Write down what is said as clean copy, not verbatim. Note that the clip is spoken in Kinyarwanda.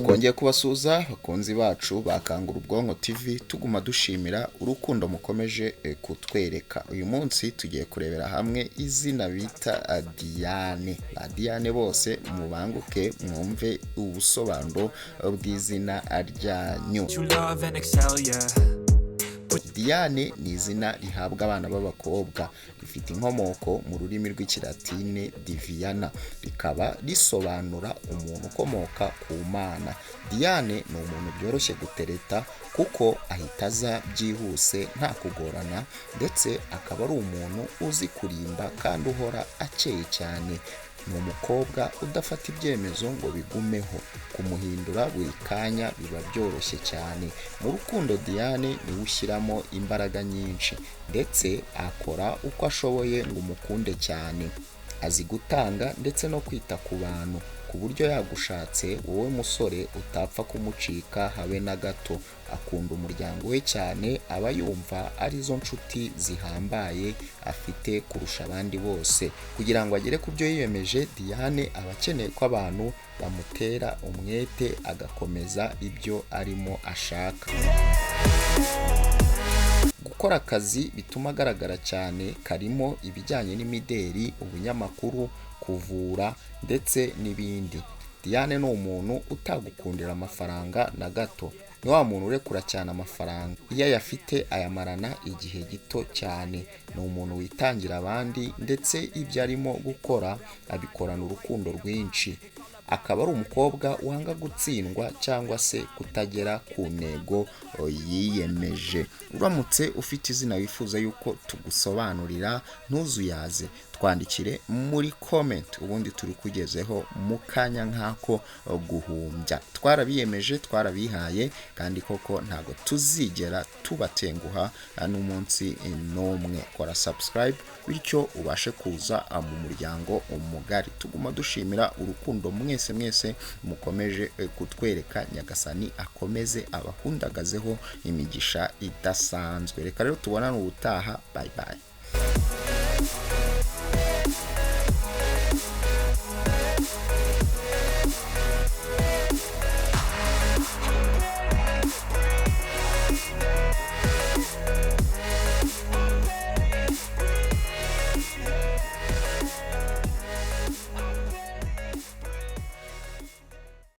twongeye kubasuza bakunzi bacu bakangura ubwonko TV tuguma dushimira urukundo mukomeje kutwereka. Uyu munsi tugiye kurebera hamwe izina bita Diane. Diane bose mubanguke mwumve ubusobanuro bw'izina ryanyu. Diane ni izina rihabwa abana b'abakobwa, rifite inkomoko mu rurimi rw'ikilatine Diviana, rikaba risobanura umuntu ukomoka ku Mana. Diane ni umuntu byoroshye gutereta kuko ahita aza byihuse nta kugorana, ndetse akaba ari umuntu uzi kurimba kandi uhora akeye cyane. Ni umukobwa udafata ibyemezo ngo bigumeho, kumuhindura buri kanya biba byoroshye cyane. Mu rukundo Diane niwe ushyiramo imbaraga nyinshi, ndetse akora uko ashoboye ngo umukunde cyane. Azi gutanga ndetse no kwita ku bantu, ku buryo yagushatse wowe musore utapfa kumucika habe na gato. Akunda umuryango we cyane, aba yumva arizo nshuti zihambaye afite kurusha abandi bose. Kugira ngo agere ku byo yiyemeje, Diane aba akeneye ko abantu bamutera umwete agakomeza ibyo arimo ashaka. Gukora akazi bituma agaragara cyane karimo ibijyanye n'imideri, ubunyamakuru, kuvura ndetse n'ibindi. Diane ni umuntu utagukundira amafaranga na gato, ni wa muntu urekura cyane amafaranga, iyo ayafite ayamarana igihe gito cyane. Ni umuntu witangira abandi, ndetse ibyo arimo gukora abikorana urukundo rwinshi. Akaba ari umukobwa wanga gutsindwa cyangwa se kutagera ku ntego yiyemeje. Uramutse ufite izina wifuza yuko tugusobanurira, ntuzuyaze, twandikire muri comment, ubundi turi kugezeho mu kanya nk'ako guhumbya. Twarabiyemeje, twarabihaye, kandi koko ntago tuzigera tubatenguha n'umunsi n'umwe. Kora subscribe bityo ubashe kuza mu muryango mugari. Tuguma dushimira urukundo mwese mukomeje kutwereka. Nyagasani akomeze abahundagazeho imigisha idasanzwe. Reka rero tubonane ubutaha. Bye bye.